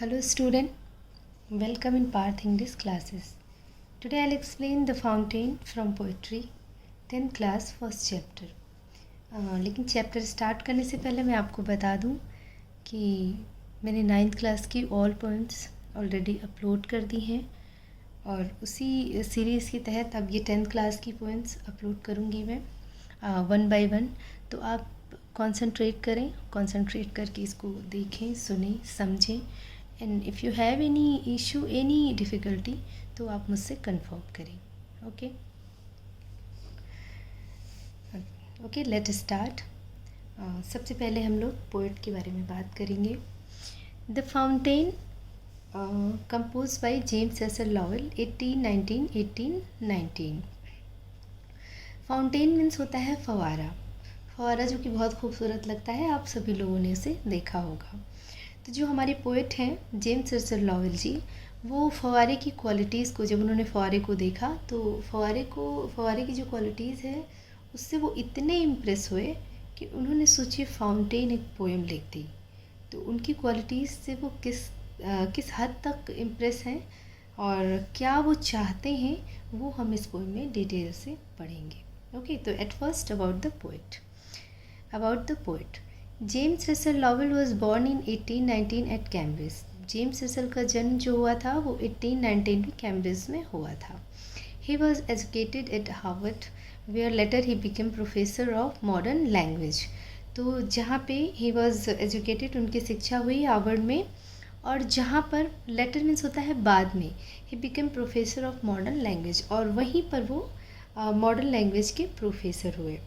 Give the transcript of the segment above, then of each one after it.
Hello student, welcome in Path English classes. Today I'll explain The Fountain from Poetry, 10th class first chapter. लेकिन chapter start करने से पहले मैं आपको बता दूं कि मैंने 9th क्लास की ऑल पोएम्स ऑलरेडी अपलोड कर दी हैं और उसी सीरीज़ के तहत अब ये 10th क्लास की पोएम्स अपलोड करूँगी मैं वन बाय वन। तो आप कंसंट्रेट करें, कंसंट्रेट करके इसको देखें, सुनें, समझें and if you have any issue, any difficulty तो आप मुझसे कन्फर्म करें। Okay, let start. सबसे पहले हम लोग पोएट के बारे में बात करेंगे। The fountain compose by James Russell Lowell 1819। Fountain means होता है फवारा। फवारा जो कि बहुत खूबसूरत लगता है, आप सभी लोगों ने उसे देखा होगा। तो जो हमारे पोएट हैं जेम्स सेसल लॉवेल जी, वो फवारे की क्वालिटीज़ को, जब उन्होंने फवारे को देखा तो फवारे की जो क्वालिटीज़ है उससे वो इतने इम्प्रेस हुए कि उन्होंने सोची फाउंटेन एक पोएम लिख दी। तो उनकी क्वालिटीज़ से वो किस हद तक इम्प्रेस हैं और क्या वो चाहते हैं वो हम इस पोएम में डिटेल से पढ़ेंगे। ओके, तो at first about the poet. James Russell Lowell was born in 1819 at Cambridge. James Russell का जन्म जो हुआ था वो 1819 में कैम्ब्रिज में हुआ था। He was educated at Harvard where later he became professor of modern language. तो जहाँ पे ही वॉज एजुकेटेड, उनकी शिक्षा हुई हार्वर्ड में, और जहाँ पर लेटर मीन्स होता है बाद में, ही became professor of modern language, और वहीं पर वो मॉडर्न लैंग्वेज के प्रोफेसर हुए।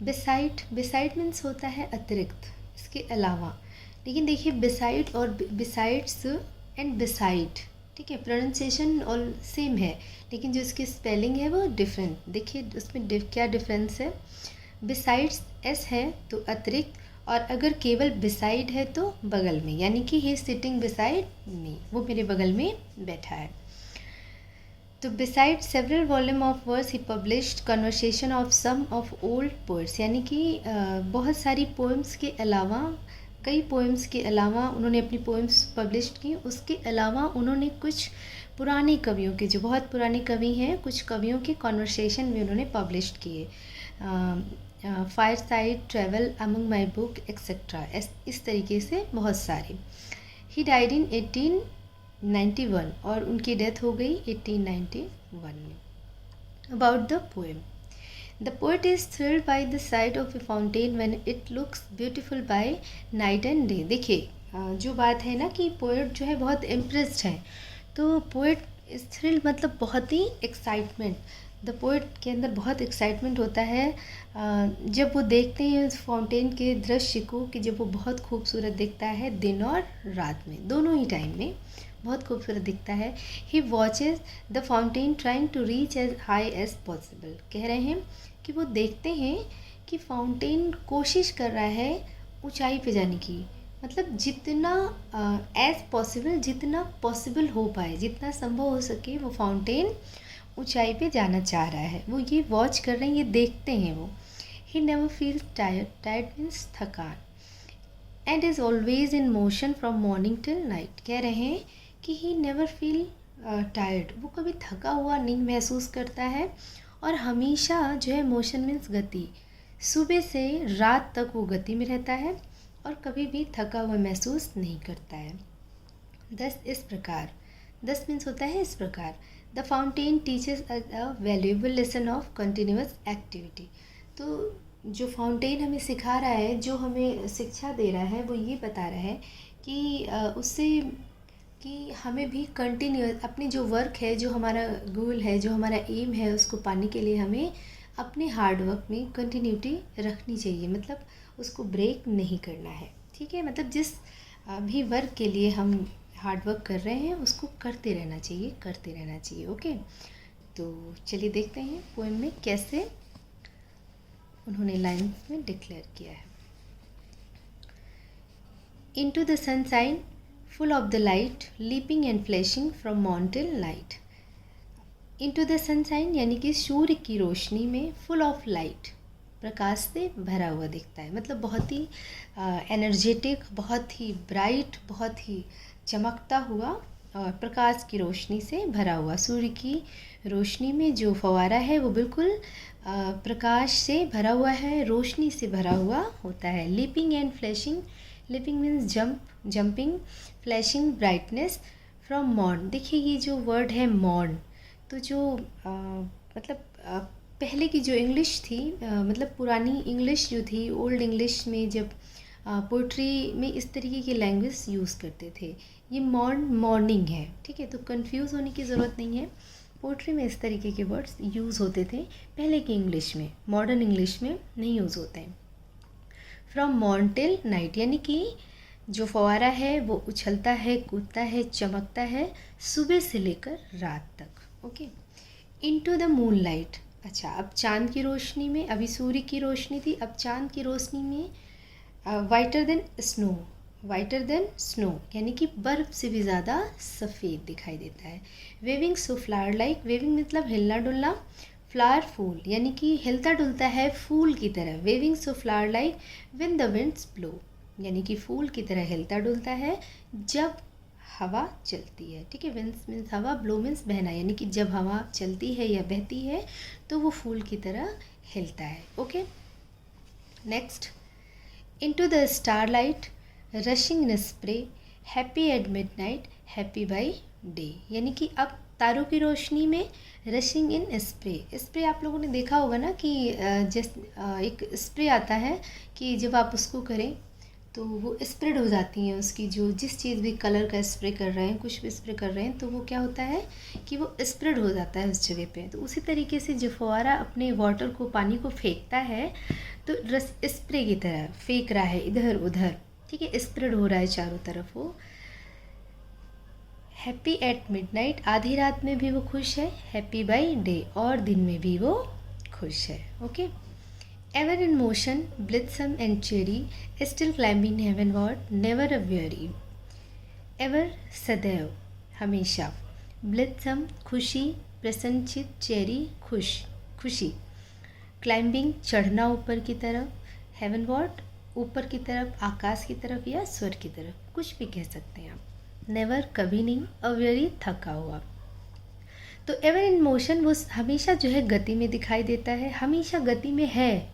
बिसाइड मीन्स होता है अतिरिक्त, इसके अलावा। लेकिन देखिए बिसाइड और बिसाइड्स एंड बिसाइड, ठीक है, प्रोनाउंसिएशन और सेम है लेकिन जो इसकी स्पेलिंग है वो डिफरेंट। देखिए उसमें क्या डिफरेंस है। बिसाइड्स एस है तो अतिरिक्त, और अगर केवल बिसाइड है तो बगल में, यानी कि ही सिटिंग बिसाइड मी, वो मेरे बगल में बैठा है। तो beside several volume of verse he published conversation of some of old poets, यानी कि बहुत सारी पोएम्स के अलावा, कई पोएम्स के अलावा उन्होंने अपनी पोएम्स पब्लिश की। उसके अलावा उन्होंने कुछ पुराने कवियों के, जो बहुत पुराने कवि हैं, कुछ कवियों के कॉन्वर्सेशन भी उन्होंने पब्लिश किए। Fireside, travel among my book etcetera, इस तरीके से बहुत सारे। ही डाइड इन 1891 और उनकी डेथ हो गई 1891 में। About the poem, the poet is thrilled by the sight of a fountain when it looks beautiful by night and day. देखिए जो बात है ना कि पोएट जो है बहुत इम्प्रेस्ड है, तो पोएट इज थ्रिल्ड मतलब बहुत ही एक्साइटमेंट, द पोएट के अंदर बहुत एक्साइटमेंट होता है जब वो देखते हैं उस फाउंटेन के दृश्य को, कि जब वो बहुत खूबसूरत दिखता है दिन और रात में, दोनों ही टाइम में बहुत खूबसूरत दिखता है। He watches the fountain trying to reach as high as possible. कह रहे हैं कि वो देखते हैं कि फाउंटेन कोशिश कर रहा है ऊंचाई पे जाने की, मतलब जितना एज पॉसिबल, जितना पॉसिबल हो पाए, जितना संभव हो सके, वो फाउंटेन ऊंचाई पे जाना चाह रहा है। वो ये वॉच कर रहे हैं, ये देखते हैं वो। He never feels tired means थकान, and is always in motion from morning till night. कह रहे हैं कि ही नेवर फील टायर्ड, वो कभी थका हुआ नहीं महसूस करता है, और हमेशा जो है मोशन मीन्स गति, सुबह से रात तक वो गति में रहता है और कभी भी थका हुआ महसूस नहीं करता है। इस प्रकार, मीन्स होता है इस प्रकार। The fountain teaches a valuable lesson of continuous activity. तो जो फाउंटेन हमें सिखा रहा है, जो हमें शिक्षा दे रहा है, वो ये बता रहा है कि उससे कि हमें भी कंटिन्यूअस अपनी जो वर्क है, जो हमारा गोल है, जो हमारा एम है, उसको पाने के लिए हमें अपने हार्ड वर्क में कंटिन्यूटी रखनी चाहिए, मतलब उसको ब्रेक नहीं करना है। ठीक है, मतलब जिस भी वर्क के लिए हम हार्ड वर्क कर रहे हैं उसको करते रहना चाहिए। ओके, तो चलिए देखते हैं पोएम में कैसे उन्होंने लाइन में डिक्लेयर किया है। Into the sunshine full of the light, leaping and flashing from morn till night. Into the sunshine यानी कि सूर्य की रोशनी में, full of light, प्रकाश से भरा हुआ दिखता है, मतलब बहुत ही एनर्जेटिक, बहुत ही ब्राइट, बहुत ही चमकता हुआ और प्रकाश की रोशनी से भरा हुआ। सूर्य की रोशनी में जो फव्वारा है वो बिल्कुल प्रकाश से भरा हुआ है, रोशनी से भरा हुआ होता है। Leaping and flashing, leaping means jumping, flashing brightness from morn. देखिए ये जो वर्ड है मॉर्न, तो जो मतलब पहले की जो इंग्लिश थी, मतलब पुरानी इंग्लिश जो थी, ओल्ड इंग्लिश में जब पोइट्री में इस तरीके की लैंग्वेज यूज़ करते थे, ये मॉर्निंग है, ठीक है। तो कंफ्यूज होने की ज़रूरत नहीं है, पोइट्री में इस तरीके के वर्ड्स यूज़ होते थे पहले की इंग्लिश में, मॉडर्न इंग्लिश में नहीं यूज़ होते हैं। फ्रॉम मॉर्न टिल नाइट, यानी कि जो फव्वारा है वो उछलता है, कूदता है, चमकता है सुबह से लेकर रात तक। Okay. Into the moon light, अच्छा अब चांद की रोशनी में, अभी सूर्य की रोशनी थी, अब चांद की रोशनी में whiter than snow, whiter than snow यानी कि बर्फ़ से भी ज़्यादा सफ़ेद दिखाई देता है। Waving so flower like, waving मतलब हिलना डुलना, फ्लावर फूल यानी कि हिलता डुलता है फूल की तरह। Waving so flower like when the winds blow, यानी कि फूल की तरह हिलता डुलता है जब हवा चलती है, ठीक है। विंड्स मीन्स हवा, ब्लो मीन्स बहना, यानी कि जब हवा चलती है या बहती है तो वो फूल की तरह हिलता है। Okay. Next, into the starlight rushing in spray, happy at midnight, happy by day, यानी कि अब तारों की रोशनी में रशिंग इन स्प्रे। स्प्रे आप लोगों ने देखा होगा ना कि एक स्प्रे आता है कि जब आप उसको करें तो वो स्प्रेड हो जाती हैं, उसकी जो जिस चीज़ भी कलर का स्प्रे कर रहे हैं, कुछ भी स्प्रे कर रहे हैं, तो वो क्या होता है कि वो स्प्रेड हो जाता है उस जगह पे। तो उसी तरीके से जो फव्वारा अपने वाटर को, पानी को फेंकता है तो रस स्प्रे की तरह फेंक रहा है इधर उधर, ठीक है, स्प्रेड हो रहा है चारों तरफ वो। हैप्पी एट मिडनाइट, आधी रात में भी वो खुश है। हैप्पी बाय डे, और दिन में भी वो खुश है। Okay. Ever in motion, blithesome and cheery, still climbing heavenward, never aweary. Ever सदैव, हमेशा। ब्लिथसम खुशी, प्रसन्नचित, चेरी खुशी। क्लाइंबिंग चढ़ना ऊपर की तरफ, हेवनवर्ड ऊपर की तरफ, आकाश की तरफ या स्वर्ग की तरफ, कुछ भी कह सकते हैं आप। नेवर कभी नहीं, अ वेरी थका हुआ। तो एवर इन मोशन वो हमेशा जो है गति में दिखाई देता है, हमेशा गति में है।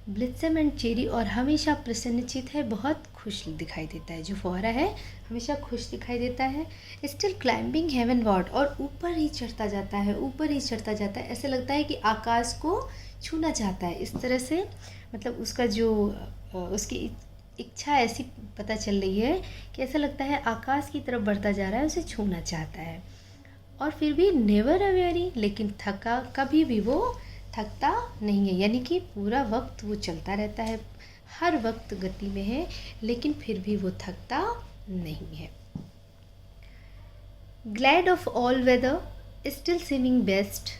ब्लिथसम एंड चेरी, और हमेशा प्रसन्नचित है, बहुत खुश दिखाई देता है। जो फव्वारा है हमेशा खुश दिखाई देता है। स्टिल क्लाइंबिंग हेवनवर्ड, और ऊपर ही चढ़ता जाता है, ऊपर ही चढ़ता जाता है, ऐसे लगता है कि आकाश को छूना चाहता है। इस तरह से मतलब उसका जो उसकी इच्छा ऐसी पता चल रही है कि ऐसा लगता है आकाश की तरफ बढ़ता जा रहा है, उसे छूना चाहता है। और फिर भी नेवर अ वेरी, लेकिन थका, कभी भी वो थकता नहीं है, यानी कि पूरा वक्त वो चलता रहता है, हर वक्त गति में है, लेकिन फिर भी वो थकता नहीं है। Glad of all weather, still seeming best,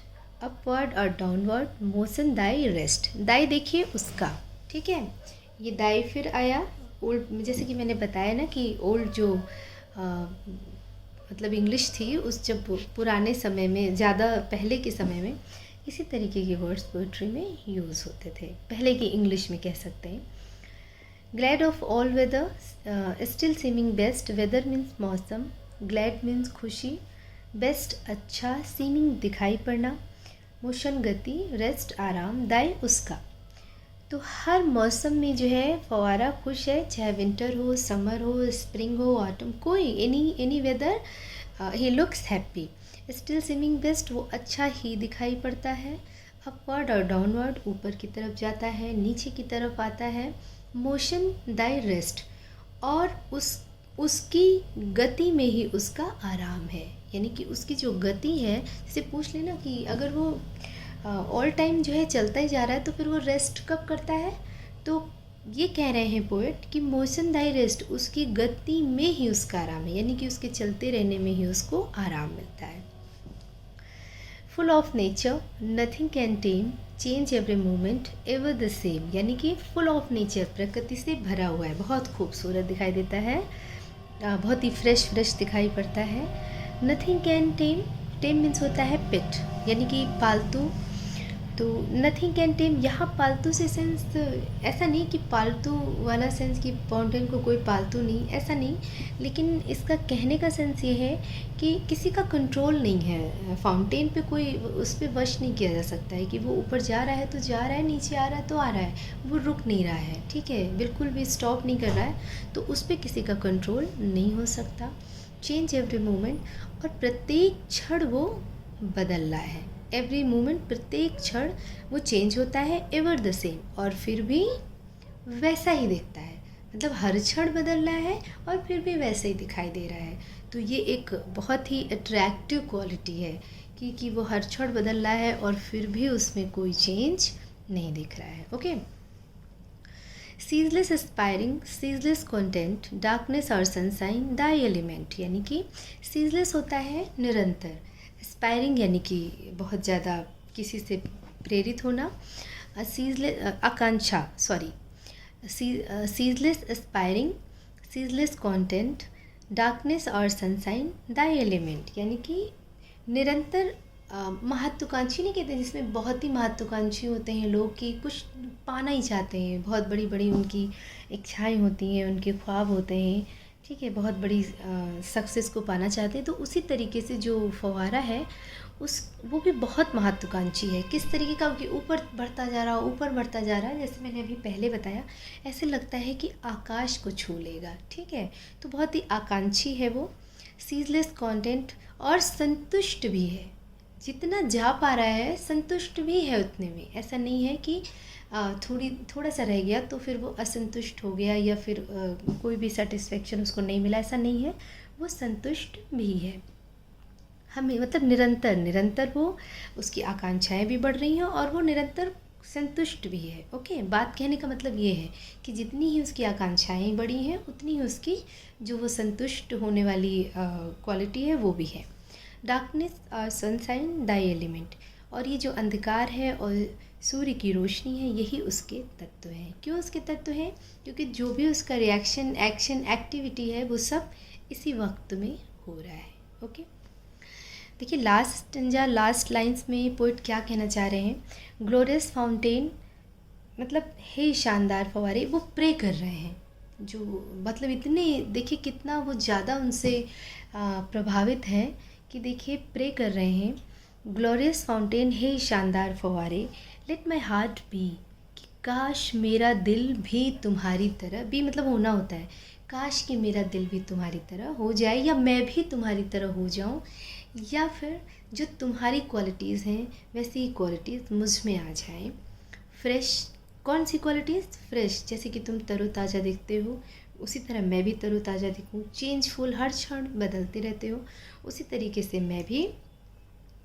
upward और downward motion thy rest. Thy देखिए उसका, ठीक है, ये दाई फिर आया ओल्ड, जैसे कि मैंने बताया ना कि ओल्ड जो मतलब इंग्लिश थी, उस जब पुराने समय में, ज़्यादा पहले के समय में इसी तरीके के वर्ड्स पोइट्री में यूज़ होते थे, पहले की इंग्लिश में कह सकते हैं। Glad of all weather, still seeming best, weather means मौसम, ग्लैड मीन्स खुशी, बेस्ट अच्छा, सीमिंग दिखाई पड़ना, मोशन गति, रेस्ट आराम, दाई उसका। तो हर मौसम में जो है फव्वारा खुश है, चाहे विंटर हो, समर हो, स्प्रिंग हो, ऑटम, कोई any weather he looks happy. Still seeming best, वो अच्छा ही दिखाई पड़ता है। अपवर्ड और डाउनवर्ड, ऊपर की तरफ जाता है, नीचे की तरफ आता है। मोशन दाई रेस्ट, और उसकी गति में ही उसका आराम है, यानी कि उसकी जो गति है, जैसे पूछ लेना कि अगर वो ऑल टाइम जो है चलता ही जा रहा है तो फिर वो रेस्ट कब करता है, तो ये कह रहे हैं पोएट कि मोशन दाई रेस्ट, उसकी गति में ही उसका आराम है, यानी कि उसके चलते रहने में ही उसको आराम मिलता है। Full of nature, nothing can time, change every moment, ever the same, यानी कि फुल ऑफ नेचर, प्रकृति से भरा हुआ है, बहुत खूबसूरत दिखाई देता है, बहुत ही फ्रेश दिखाई पड़ता है। Nothing can time, time means होता है पेट, यानी कि पालतू, तो नथिंग कैन टेम, यहाँ पालतू से सेंस ऐसा नहीं कि पालतू वाला सेंस कि फाउंटेन को कोई पालतू नहीं, ऐसा नहीं, लेकिन इसका कहने का सेंस ये है कि किसी का कंट्रोल नहीं है फाउंटेन पे, कोई उस पर वश नहीं किया जा सकता है कि वो ऊपर जा रहा है तो जा रहा है, नीचे आ रहा है तो आ रहा है, वो रुक नहीं रहा है, ठीक है, बिल्कुल भी स्टॉप नहीं कर रहा है, तो उस पर किसी का कंट्रोल नहीं हो सकता। चेंज एवरी मोमेंट, और प्रत्येक क्षण वो बदल रहा है, एवरी मोमेंट, प्रत्येक क्षण वो चेंज होता है, एवर द सेम, और फिर भी वैसा ही दिखता है, मतलब हर क्षण बदल रहा है और फिर भी वैसे ही दिखाई दे रहा है। तो ये एक बहुत ही अट्रैक्टिव क्वालिटी है कि वो हर क्षण बदल रहा है और फिर भी उसमें कोई चेंज नहीं दिख रहा है। Okay, ceaseless aspiring, ceaseless content, darkness और सनसाइन, द एलिमेंट, यानी कि सीजलेस होता है निरंतर, एस्पायरिंग यानी कि बहुत ज़्यादा किसी से प्रेरित होना, सीजलेस आकांक्षा, sorry, ceaseless aspiring, ceaseless content, darkness और सनसाइन, द एलिमेंट, यानी कि निरंतर महत्वाकांक्षी नहीं कहते, जिसमें बहुत ही महत्वाकांक्षी होते हैं लोग कि कुछ पाना ही चाहते हैं, बहुत बड़ी बड़ी उनकी इच्छाएं होती हैं, उनके ख्वाब होते हैं, ठीक है, बहुत बड़ी सक्सेस को पाना चाहते हैं। तो उसी तरीके से जो फव्वारा है वो भी बहुत महत्वाकांक्षी है। किस तरीके का कि ऊपर बढ़ता जा रहा, ऊपर बढ़ता जा रहा है, जैसे मैंने अभी पहले बताया, ऐसे लगता है कि आकाश को छू लेगा, ठीक है, तो बहुत ही आकांक्षी है वो। सीजलेस कंटेंट, और संतुष्ट भी है, जितना जा पा रहा है संतुष्ट भी है उतने में, ऐसा नहीं है कि थोड़ा सा रह गया तो फिर वो असंतुष्ट हो गया या फिर कोई भी सेटिस्फेक्शन उसको नहीं मिला, ऐसा नहीं है, वो संतुष्ट भी है। हमें मतलब निरंतर वो उसकी आकांक्षाएं भी बढ़ रही हैं और वो निरंतर संतुष्ट भी है। ओके, बात कहने का मतलब ये है कि जितनी ही उसकी आकांक्षाएं बढ़ी हैं उतनी ही उसकी जो वो संतुष्ट होने वाली क्वालिटी है वो भी है। डार्कनेस और सनशाइन, द एलिमेंट, और ये जो अंधकार है और सूर्य की रोशनी है, यही उसके तत्व हैं। क्यों उसके तत्व हैं? क्योंकि जो भी उसका रिएक्शन, एक्शन, एक्टिविटी है वो सब इसी वक्त में हो रहा है। ओके, देखिए लास्ट लाइंस में पोइट क्या कहना चाह रहे हैं, ग्लोरियस फाउंटेन, मतलब हे शानदार फव्वारे, वो प्रे कर रहे हैं, जो मतलब इतने, देखिए कितना वो ज़्यादा उनसे प्रभावित हैं कि देखिए प्रे कर रहे हैं, ग्लोरियस फाउंटेन, हे शानदार फव्वारे, लेट माई हार्ट बी, कि काश मेरा दिल भी तुम्हारी तरह, भी मतलब होना होता है, काश कि मेरा दिल भी तुम्हारी तरह हो जाए, या मैं भी तुम्हारी तरह हो जाऊं, या फिर जो तुम्हारी क्वालिटीज़ हैं वैसी ही क्वालिटीज़ मुझ में आ जाएं। फ्रेश, कौन सी क्वालिटीज़? फ्रेश, जैसे कि तुम तरोताज़ा दिखते हो उसी तरह मैं भी तरोताज़ा दिखूं। चेंजफुल, हर क्षण बदलते रहते हो, उसी तरीके से मैं भी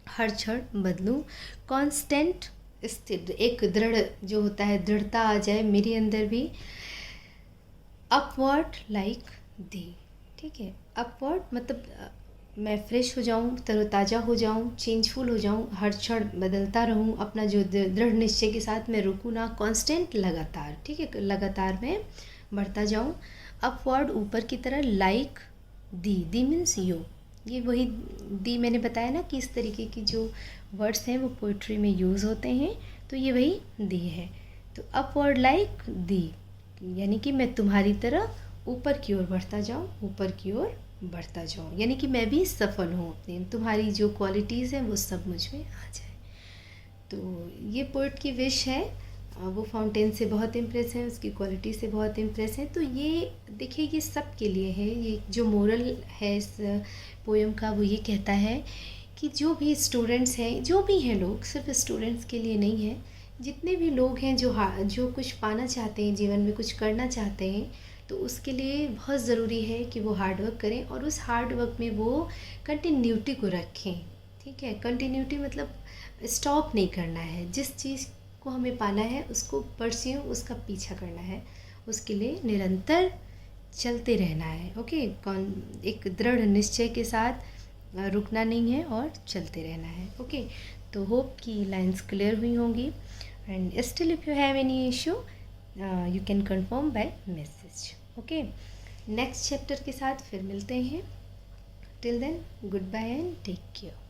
हर क्षण बदलूं। कांस्टेंट, स्थिर, एक दृढ़ जो होता है, दृढ़ता आ जाए मेरे अंदर भी। अपवर्ड लाइक दी, ठीक है, अपवर्ड मतलब मैं फ्रेश हो जाऊं, तरोताज़ा हो जाऊं, चेंजफुल हो जाऊं, हर क्षण बदलता रहूं, अपना जो दृढ़ निश्चय के साथ मैं रुकूं ना, कांस्टेंट, लगातार, ठीक है, लगातार मैं बढ़ता जाऊं। अपवर्ड, ऊपर की तरह, लाइक दी मीन्स यू, ये वही दी मैंने बताया ना कि इस तरीके की जो वर्ड्स हैं वो पोइट्री में यूज़ होते हैं, तो ये वही दी है। तो अपवर्ड लाइक दी, यानी कि मैं तुम्हारी तरह ऊपर की ओर बढ़ता जाऊं, ऊपर की ओर बढ़ता जाऊं, यानी कि मैं भी सफल हूँ अपनी, तुम्हारी जो क्वालिटीज़ हैं वो सब मुझ में आ जाए। तो ये पोइट की विश है, वो फाउंटेन से बहुत इम्प्रेस है, उसकी क्वालिटी से बहुत इम्प्रेस है। तो ये देखिए, ये सब के लिए है, ये जो मोरल है इस पोएम का वो ये कहता है कि जो भी स्टूडेंट्स हैं, जो भी हैं लोग, सिर्फ स्टूडेंट्स के लिए नहीं है, जितने भी लोग हैं जो कुछ पाना चाहते हैं, जीवन में कुछ करना चाहते हैं, तो उसके लिए बहुत ज़रूरी है कि वो हार्ड वर्क करें और उस हार्ड वर्क में वो कंटिन्यूटी को रखें, ठीक है। कंटिन्यूटी मतलब स्टॉप नहीं करना है, जिस चीज़ को हमें पाना है उसको परस्यू, उसका पीछा करना है, उसके लिए निरंतर चलते रहना है। ओके, एक दृढ़ निश्चय के साथ रुकना नहीं है और चलते रहना है। ओके, तो होप कि लाइंस क्लियर हुई होंगी, and still if you have any issue you can confirm by message. Okay, next chapter के साथ फिर मिलते हैं। Till then, good bye and take care.